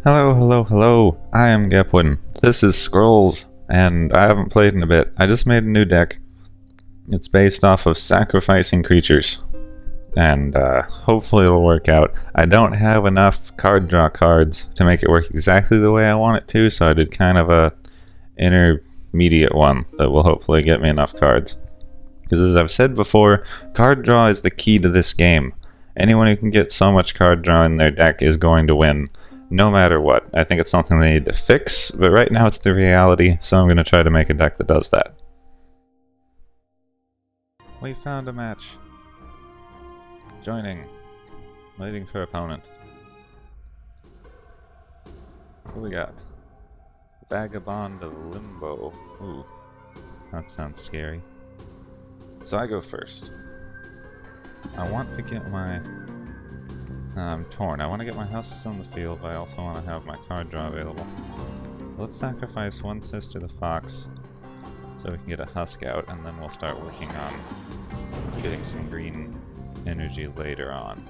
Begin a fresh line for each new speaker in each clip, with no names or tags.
Hello, hello, hello. I am Gepwin. This is Scrolls, and I haven't played in a bit. I just made a new deck. It's based off of sacrificing creatures, and hopefully it'll work out. I don't have enough card draw cards to make it work exactly the way I want it to, so I did kind of a intermediate one that will hopefully get me enough cards. Because as I've said before, card draw is the key to this game. Anyone who can get so much card draw in their deck is going to win, no matter what. I think it's something they need to fix, but right now it's the reality, so I'm going to try to make a deck that does that. We found a match. Joining. Waiting for opponent. What do we got? Vagabond of Limbo. Ooh, that sounds scary. So I go first. I want to get my... I'm torn. I want to get my husks on the field, but I also want to have my card draw available. Let's sacrifice one Sister the Fox so we can get a husk out, and then we'll start working on getting some green energy later on.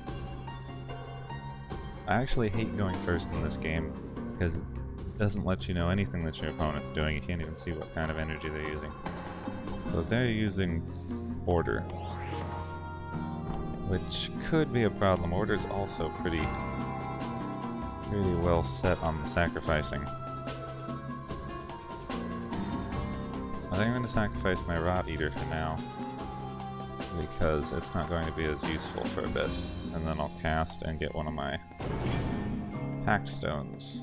I actually hate going first in this game because it doesn't let you know anything that your opponent's doing. You can't even see what kind of energy they're using. So they're using Order, which could be a problem. Order's also pretty well set on the sacrificing. I think I'm going to sacrifice my Rot Eater for now, because it's not going to be as useful for a bit. And then I'll cast and get one of my Pact Stones.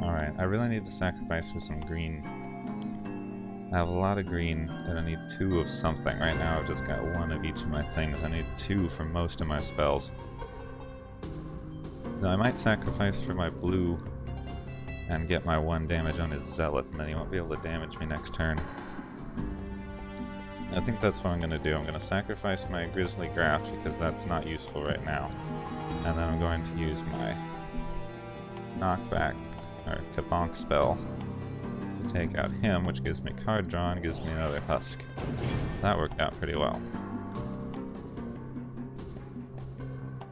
Alright, I really need to sacrifice for some green. I have a lot of green, and I need 2 of something. Right now I've just got 1 of each of my things. I need 2 for most of my spells. Now I might sacrifice for my blue and get my 1 damage on his Zealot, and then he won't be able to damage me next turn. I think that's what I'm going to do. I'm going to sacrifice my Grizzly Graft because that's not useful right now. And then I'm going to use my Knockback, or Kabonk spell, to take out him, which gives me card draw and gives me another husk. That worked out pretty well.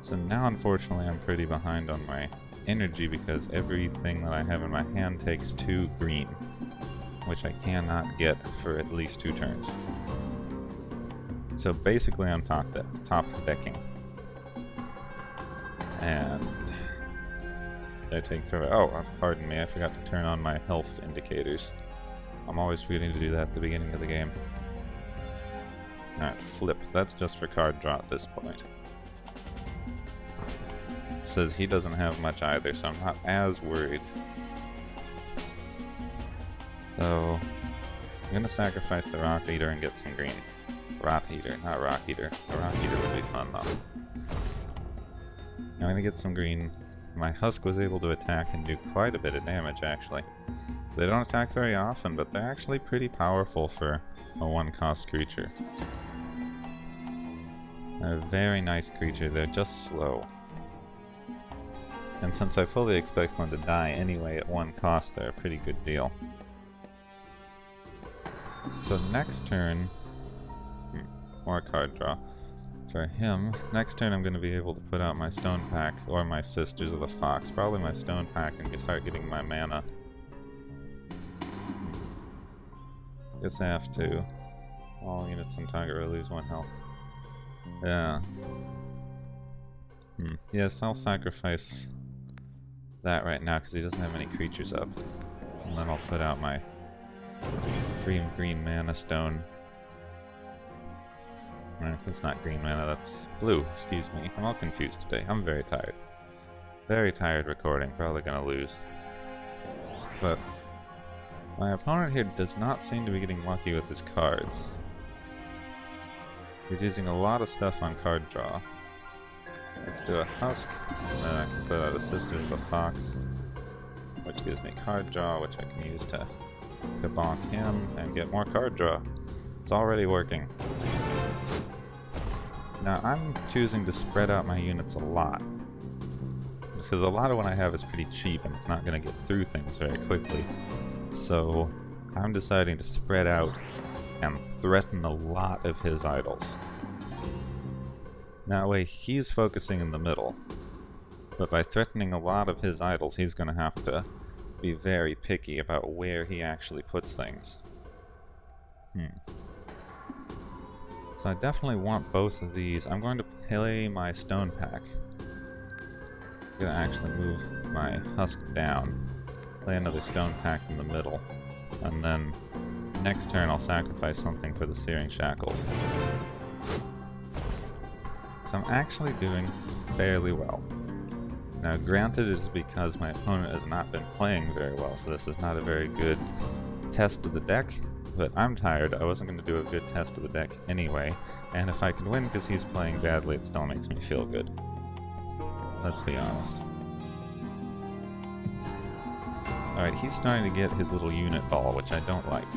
So now, unfortunately, I'm pretty behind on my energy because everything that I have in my hand takes 2 green, which I cannot get for at least 2 turns. So basically I'm top decking. And I take forever. Oh, pardon me, I forgot to turn on my health indicators. I'm always forgetting to do that at the beginning of the game. Alright, flip. That's just for card draw at this point. Says he doesn't have much either, so I'm not as worried. So, I'm gonna sacrifice the Rock Eater and get some green. Rot Eater, not Rock Eater. A Rock Eater would be fun though. I'm gonna get some green. My husk was able to attack and do quite a bit of damage actually. They don't attack very often, but they're actually pretty powerful for a 1-cost creature. They're a very nice creature, they're just slow. And since I fully expect one to die anyway at 1 cost, they're a pretty good deal. So next turn... more card draw. For him, next turn I'm going to be able to put out my Stone Pack, or my Sisters of the Fox. Probably my Stone Pack and start getting my mana. Guess I have to. All units on target will lose 1 health. Yeah. Yes, I'll sacrifice that right now because he doesn't have any creatures up. And then I'll put out my free green mana stone. That's not green mana, that's blue, excuse me. I'm all confused today. I'm very tired. Very tired recording, probably gonna lose. But my opponent here does not seem to be getting lucky with his cards. He's using a lot of stuff on card draw. Let's do a husk, and then I can put out a Sister of the Fox, which gives me card draw, which I can use to bonk him and get more card draw. It's already working. Now I'm choosing to spread out my units a lot, because a lot of what I have is pretty cheap and it's not going to get through things very quickly. So I'm deciding to spread out and threaten a lot of his idols. That way he's focusing in the middle. But by threatening a lot of his idols, he's going to have to be very picky about where he actually puts things. So I definitely want both of these. I'm going to play my stone pack. I'm going to actually move my husk down, play another stone pack in the middle, and then next turn I'll sacrifice something for the Searing Shackles. So I'm actually doing fairly well. Now granted, it is because my opponent has not been playing very well, so this is not a very good test of the deck, but I'm tired. I wasn't going to do a good test of the deck anyway, and if I can win because he's playing badly, it still makes me feel good. Let's be honest. Alright, he's starting to get his little unit ball, which I don't like.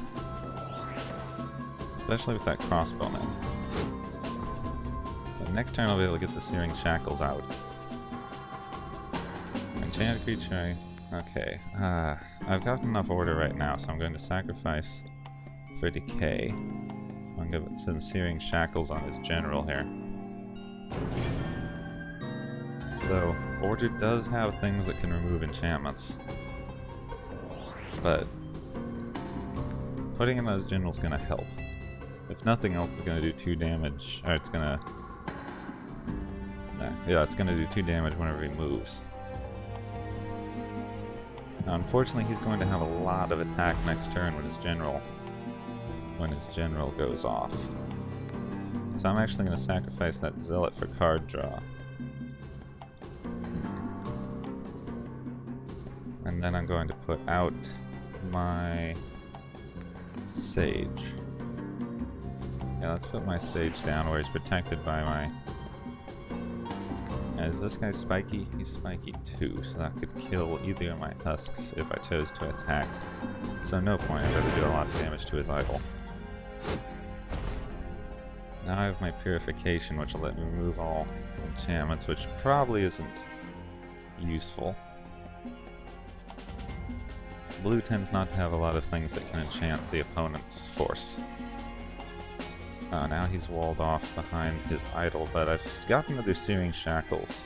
Especially with that crossbowman. But next turn I'll be able to get the Searing Shackles out. Enchanted creature. Okay. I've got enough order right now, so I'm going to sacrifice for decay. I'm going to give it some Searing Shackles on his general here. So, order does have things that can remove enchantments. But putting him on his general is going to help. If nothing else, it's going to do 2 damage. Or it's going to... yeah, it's going to do 2 damage whenever he moves. Now, unfortunately, he's going to have a lot of attack next turn when his general goes off. So I'm actually going to sacrifice that Zealot for card draw. And then I'm going to put out my Sage. Yeah, let's put my Sage down where he's protected by my... Is this guy spiky? He's spiky too, so that could kill either of my husks if I chose to attack. So no point, I'd rather do a lot of damage to his idol. Now I have my Purification, which will let me remove all enchantments, which probably isn't useful. Blue tends not to have a lot of things that can enchant the opponent's force. Now he's walled off behind his idol, but I've got another Searing Shackles.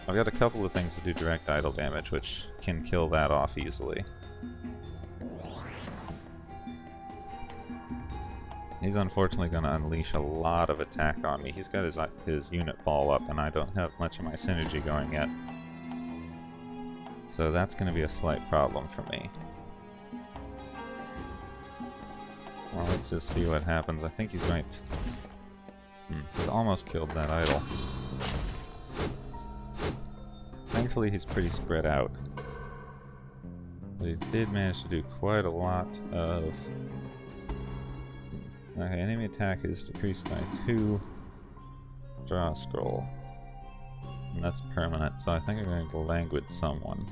I've got a couple of things to do direct idol damage, which can kill that off easily. He's unfortunately going to unleash a lot of attack on me. He's got his unit ball up, and I don't have much of my synergy going yet. So that's going to be a slight problem for me. Well, let's just see what happens. I think he's going to... he's almost killed that idol. Thankfully, he's pretty spread out. But he did manage to do quite a lot of... Okay, enemy attack is decreased by 2. Draw a scroll. And that's permanent, so I think I'm going to languid someone.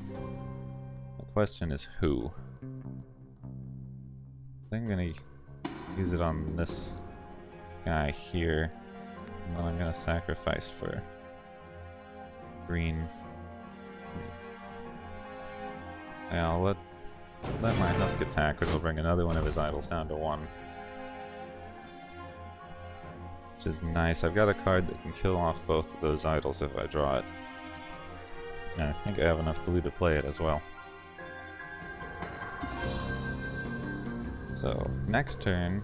The question is who? I think I'm going to use it on this guy here. And then I'm going to sacrifice for green. Yeah, I'll let my husk attack, which will bring another one of his idols down to 1. Which is nice. I've got a card that can kill off both of those idols if I draw it. And I think I have enough blue to play it as well. So, next turn,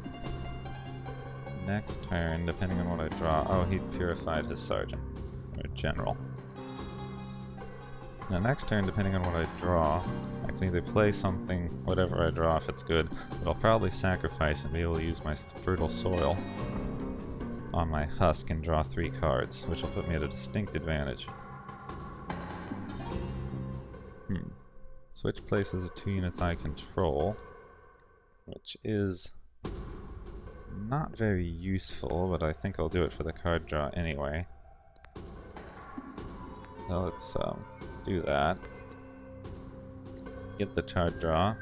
depending on what I draw... Oh, he purified his sergeant, or general. Now next turn, depending on what I draw, I can either play something, whatever I draw if it's good, but I'll probably sacrifice and be able to use my Fertile Soil on my husk and draw 3 cards, which will put me at a distinct advantage. Switch places of 2 units I control, which is not very useful, but I think I'll do it for the card draw anyway. So let's do that. Get the card draw.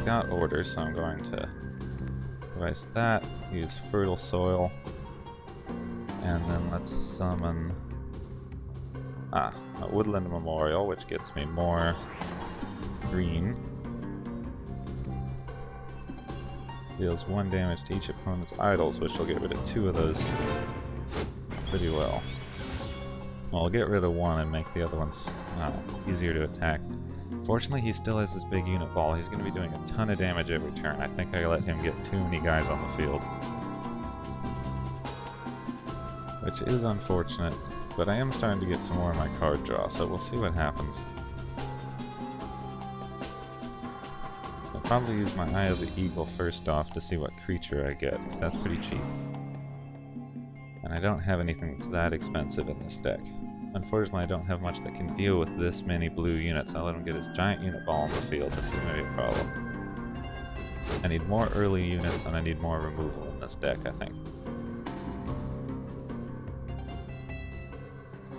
Got order, so I'm going to device that, use Fertile Soil, and then let's summon a Woodland Memorial, which gets me more green. Deals 1 damage to each opponent's idols, which will get rid of 2 of those pretty well. Well, I'll get rid of one and make the other ones easier to attack. Fortunately, he still has this big unit ball. He's going to be doing a ton of damage every turn. I think I let him get too many guys on the field. Which is unfortunate, but I am starting to get some more of my card draw, so we'll see what happens. I'll probably use my Eye of the Eagle first off to see what creature I get, because that's pretty cheap. And I don't have anything that's that expensive in this deck. Unfortunately, I don't have much that can deal with this many blue units. I'll let him get his giant unit ball on the field. This is going to be a problem. I need more early units, and I need more removal in this deck, I think.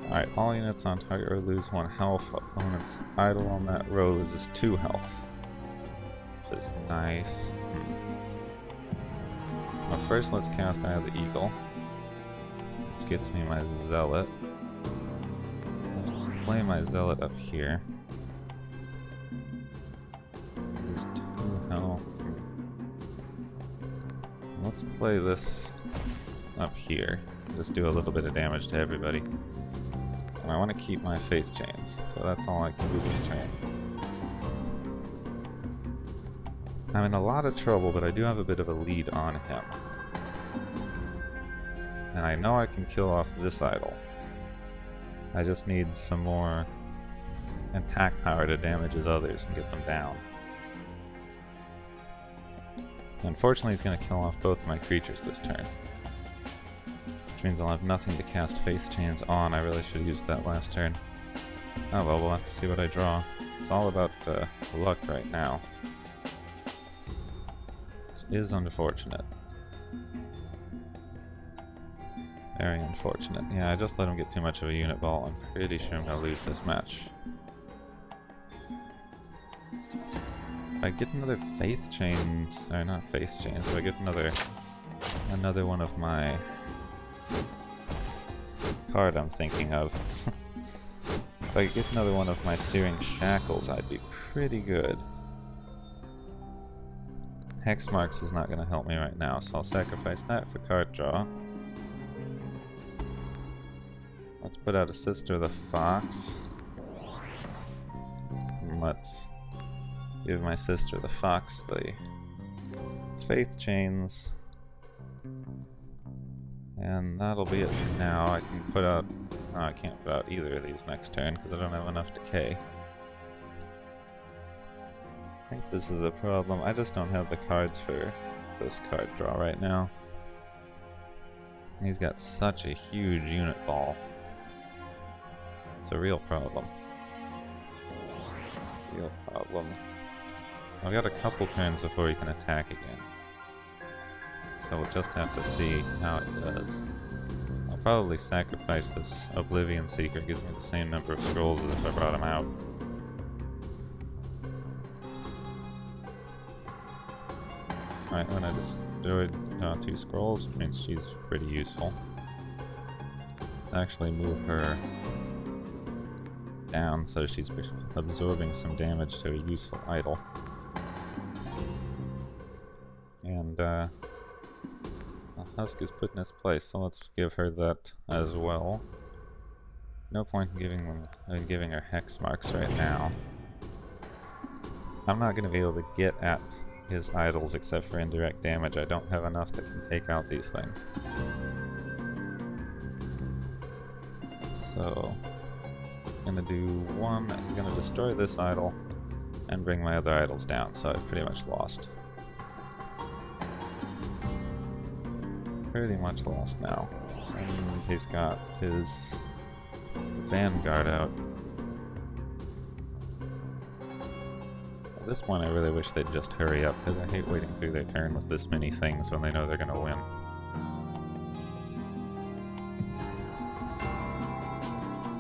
Alright, all units on target row lose 1 health. Opponent's idol on that row loses 2 health. Which is nice. Well, first let's cast Eye of the Eagle. Which gets me my Zealot. Let's play my Zealot up here. This is 2 health. Let's play this up here. Just do a little bit of damage to everybody. And I want to keep my Faith Chains, so that's all I can do this turn. I'm in a lot of trouble, but I do have a bit of a lead on him. And I know I can kill off this idol. I just need some more attack power to damage his others and get them down. Unfortunately, he's going to kill off both of my creatures this turn. Which means I'll have nothing to cast Faith Chains on. I really should have used that last turn. Oh well, we'll have to see what I draw. It's all about luck right now. Which is unfortunate. Very unfortunate. Yeah, I just let him get too much of a unit ball. I'm pretty sure I'm going to lose this match. If I get another Faith Chains, or not Faith Chains, if I get another one of my card I'm thinking of. If I get another one of my Searing Shackles, I'd be pretty good. Hex Marks is not going to help me right now, so I'll sacrifice that for card draw. Let's put out a Sister of the Fox. And let's give my Sister of the Fox the Faith Chains. And that'll be it for now. I can put out... Oh, I can't put out either of these next turn because I don't have enough decay. I think this is a problem. I just don't have the cards for this card draw right now. He's got such a huge unit ball. It's a real problem. Real problem. I've got a couple turns before he can attack again. So we'll just have to see how it does. I'll probably sacrifice this Oblivion Seeker. It gives me the same number of scrolls as if I brought him out. Alright, when I destroyed 2 scrolls, which means she's pretty useful. Actually move her down so she's absorbing some damage to a useful idol. And Husk is put in his place, so let's give her that as well. No point in giving her Hex Marks right now. I'm not going to be able to get at his idols except for indirect damage. I don't have enough that can take out these things. So, I'm going to do one. He's going to destroy this idol and bring my other idols down, so I've pretty much lost. Pretty much lost now. And he's got his Vanguard out. At this point I really wish they'd just hurry up, because I hate waiting through their turn with this many things when they know they're gonna win.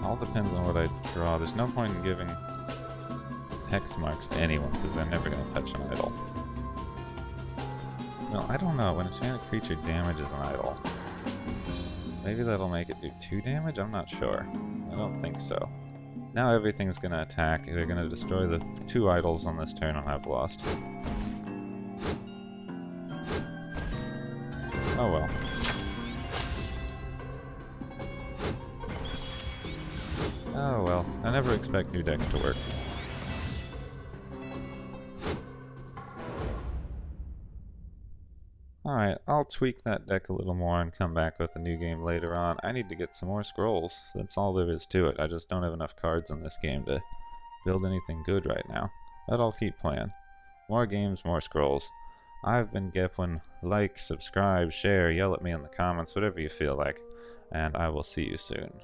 All depends on what I draw. There's no point in giving Hex Marks to anyone, because they're never gonna touch an idol. Well, I don't know. When a enchanted creature damages an idol, maybe that'll make it do 2 damage? I'm not sure. I don't think so. Now everything's gonna attack. They're gonna destroy the 2 idols on this turn and I've lost. Oh well. never expect new decks to work. Alright, I'll tweak that deck a little more and come back with a new game later on. I need to get some more scrolls. That's all there is to it. I just don't have enough cards in this game to build anything good right now. But I'll keep playing. More games, more scrolls. I've been Gepwin. Like, subscribe, share, yell at me in the comments, whatever you feel like. And I will see you soon.